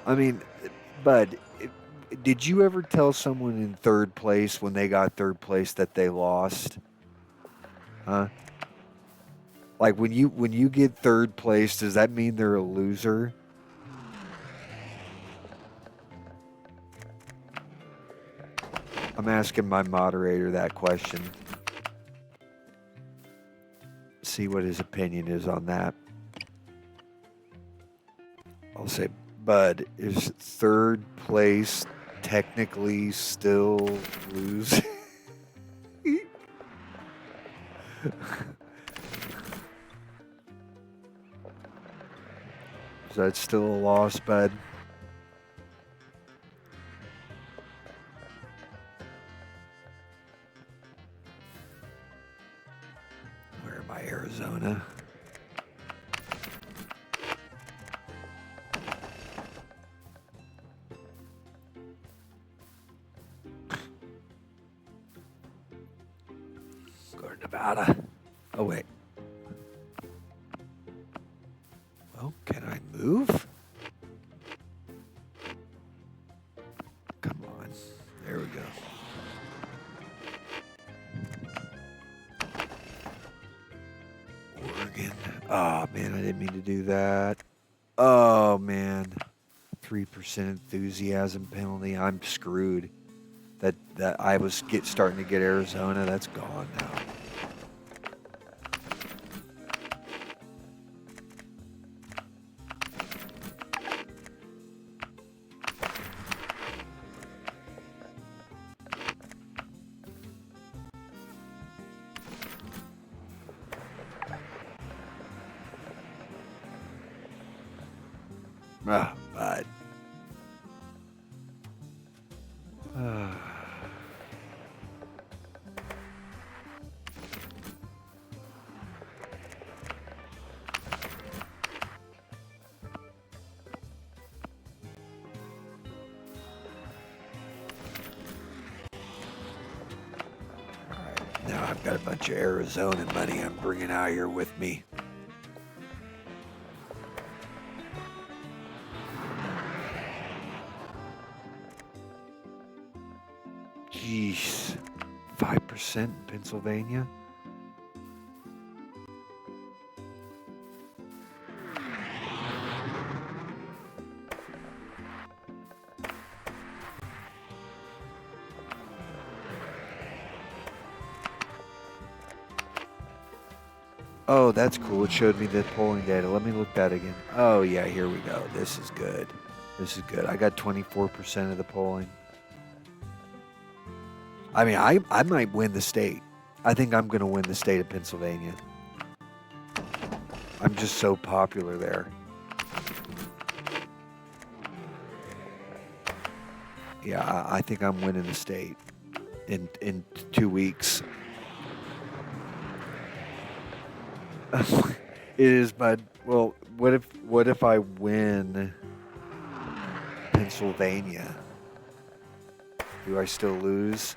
I mean, Bud, did you ever tell someone in 3rd place when they got 3rd place that they lost? Huh? Like when you get 3rd place, does that mean they're a loser? I'm asking my moderator that question. See what his opinion is on that. I'll say, Bud, is 3rd place technically still losing? Is that still a loss, Bud? Where am I, Arizona? Go to Nevada. Oh, wait. Well, can I move? Come on. There we go. Oregon. Oh, man, I didn't mean to do that. Oh, man. 3% enthusiasm penalty. I'm screwed. That I was starting to get Arizona. That's gone now. Ah, but. Now I've got a bunch of Arizona money I'm bringing out here with me. Jeez, 5% in Pennsylvania? Oh, that's cool. It showed me the polling data. Let me look that again. Oh, yeah, here we go. This is good. This is good. I got 24% of the polling. I mean, I might win the state. I think I'm going to win the state of Pennsylvania. I'm just so popular there. Yeah, I think I'm winning the state in 2 weeks. It is, but well, what if I win Pennsylvania? Do I still lose?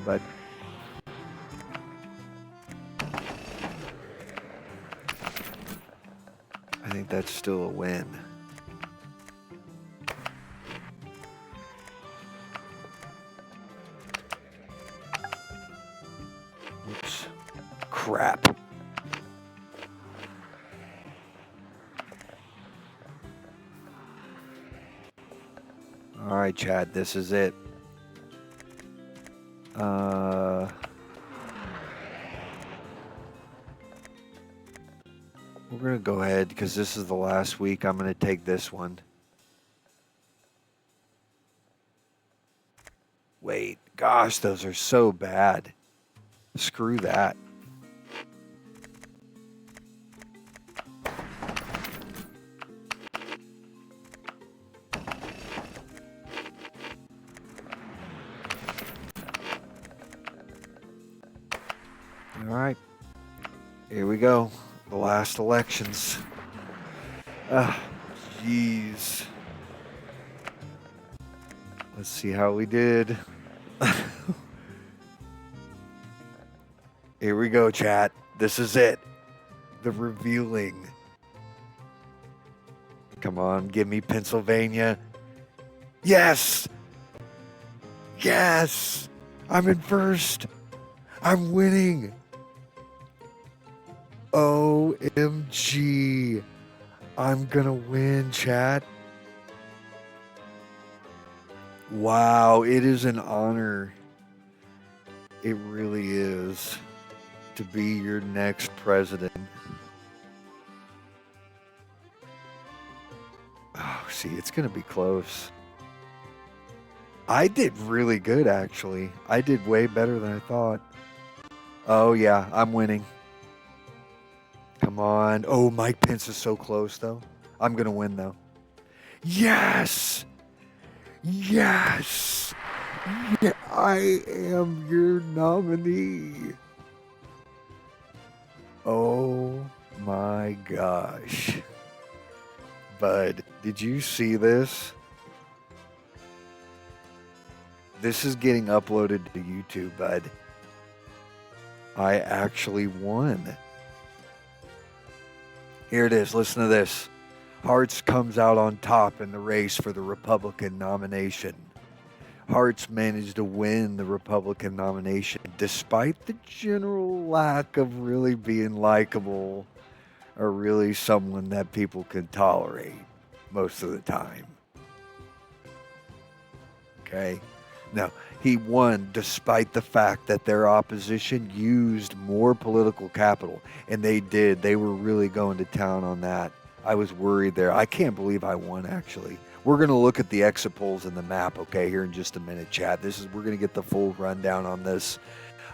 But I think that's still a win. Oops. Crap. All right, Chad, this is it. We're going to go ahead because this is the last week. I'm going to take this one. Wait, gosh, those are so bad. Screw that. All right. Here we go. The last elections. Jeez. Let's see how we did. Here we go, chat. This is it. The revealing. Come on, give me Pennsylvania. Yes! Yes! I'm in first. I'm winning. OMG. I'm gonna win, chat. Wow, it is an honor. It really is to be your next president. Oh, see, it's gonna be close. I did really good, actually. I did way better than I thought. Oh, yeah, I'm winning. Come on. Oh, Mike Pence is so close, though. I'm going to win, though. Yes! Yes! Yeah, I am your nominee. Oh, my gosh. Bud, did you see this? This is getting uploaded to YouTube, bud. I actually won. Here it is. Listen to this. Hartz comes out on top in the race for the Republican nomination. Hart's managed to win the Republican nomination despite the general lack of really being likable or really someone that people can tolerate most of the time. Okay? Now, he won despite the fact that their opposition used more political capital, and they did. They were really going to town on that. I was worried there. I can't believe I won, actually. We're going to look at the exit polls and the map, okay, here in just a minute, Chad. We're going to get the full rundown on this.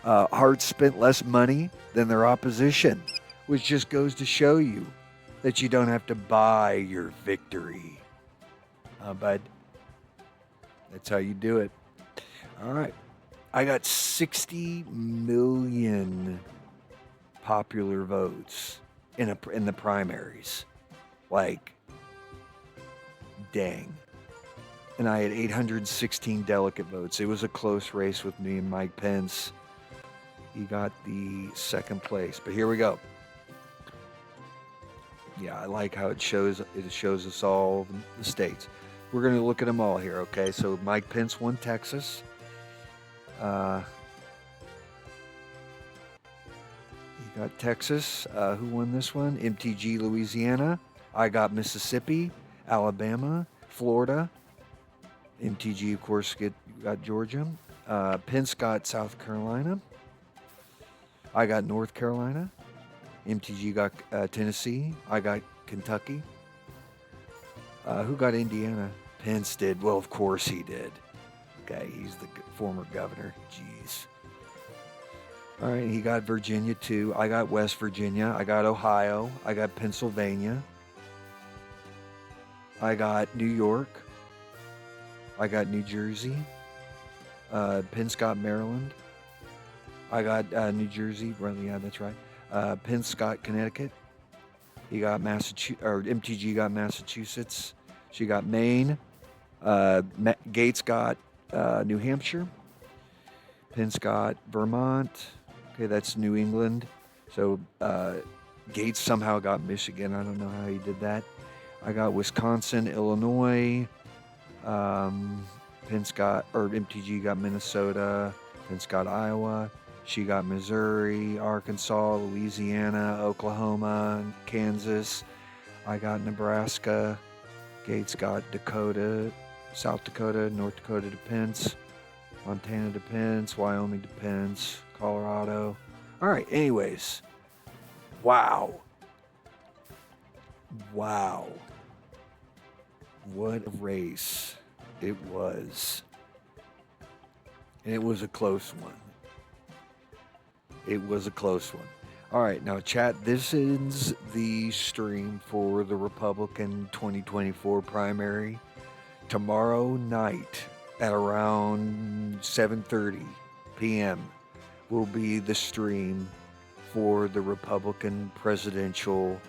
Hart spent less money than their opposition, which just goes to show you that you don't have to buy your victory. But that's how you do it. All right. I got 60 million popular votes in the primaries. Like, dang. And I had 816 delegate votes. It was a close race with me and Mike Pence. He got the second place. But here we go. Yeah, I like how it shows us all the states. We're going to look at them all here, okay? So Mike Pence won Texas. You got Texas. Who won this one? MTG, Louisiana. I got Mississippi, Alabama, Florida. MTG, of course, got Georgia. Pence got South Carolina. I got North Carolina. MTG got Tennessee. I got Kentucky. Who got Indiana? Pence did. Well, of course he did. Okay, he's the former governor. Jeez. All right, he got Virginia too. I got West Virginia. I got Ohio. I got Pennsylvania. I got New York. I got New Jersey. Pence got Maryland. I got New Jersey. Well, yeah, that's right. Pence got Connecticut. He got MTG got Massachusetts. She got Maine. Gates got New Hampshire. Pence got Vermont. Okay, that's New England. So Gates somehow got Michigan. I don't know how he did that. I got Wisconsin, Illinois. MTG got Minnesota. Pence got Iowa. She got Missouri, Arkansas, Louisiana, Oklahoma, Kansas. I got Nebraska. Gates got Dakota, South Dakota, North Dakota to Pence. Montana to Pence. Wyoming to Pence. Colorado. All right, anyways. Wow. Wow. What a race it was. And it was a close one. It was a close one. All right, now chat, this is the stream for the Republican 2024 primary. Tomorrow night at around 7:30 p.m. will be the stream for the Republican presidential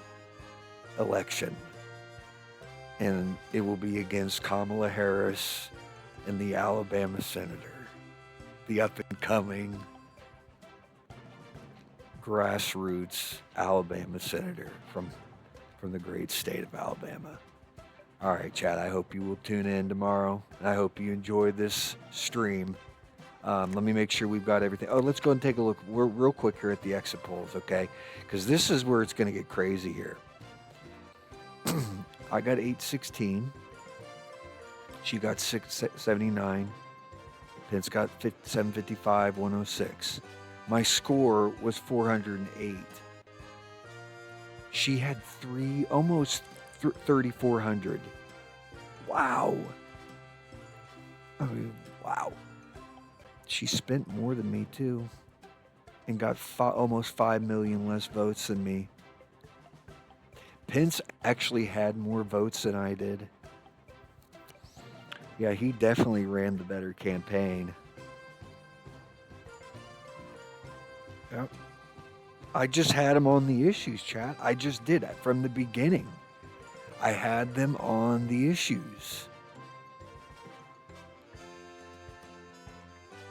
election. And it will be against Kamala Harris and the Alabama senator, the up-and-coming grassroots Alabama senator from the great state of Alabama. All right, Chad, I hope you will tune in tomorrow, and I hope you enjoy this stream. Let me make sure we've got everything. Oh, let's go and take a look real quick here at the exit polls, okay? Because this is where it's going to get crazy here. I got 816. She got 679. Pence got 755, 106. My score was 408. She had almost 3,400. Wow. I mean, wow. She spent more than me too, and got almost 5 million less votes than me. Pence actually had more votes than I did. Yeah, he definitely ran the better campaign. Yep. I just had him on the issues, chat. I just did that from the beginning. I had them on the issues.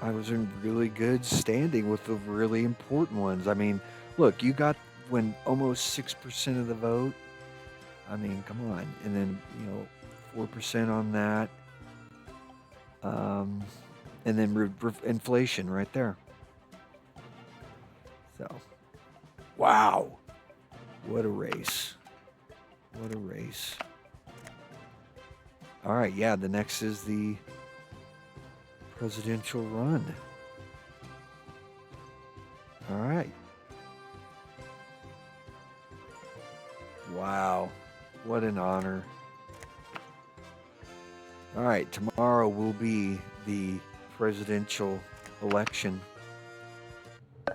I was in really good standing with the really important ones. I mean, look, you got when almost 6% of the vote. I mean, come on. And then, 4% on that. And then inflation right there. So, wow. What a race. What a race. All right, yeah, the next is the presidential run. All right. Wow. What an honor. All right, tomorrow will be the presidential election.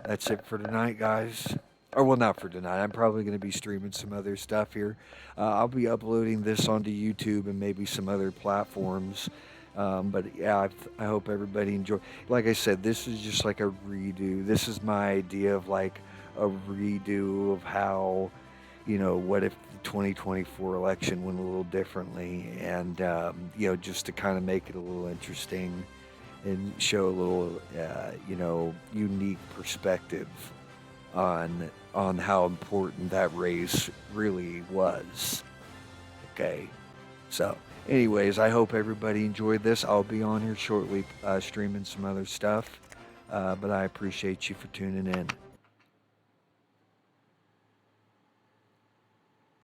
That's it for tonight, guys. Or, well, not for tonight. I'm probably going to be streaming some other stuff here. I'll be uploading this onto YouTube and maybe some other platforms. But yeah, I hope everybody enjoy. Like I said, this is just like a redo. This is my idea of like a redo of how, what if the 2024 election went a little differently, and just to kind of make it a little interesting and show a little, unique perspective on how important that race really was. Okay, so anyways, I hope everybody enjoyed this. I'll be on here shortly streaming some other stuff, but I appreciate you for tuning in.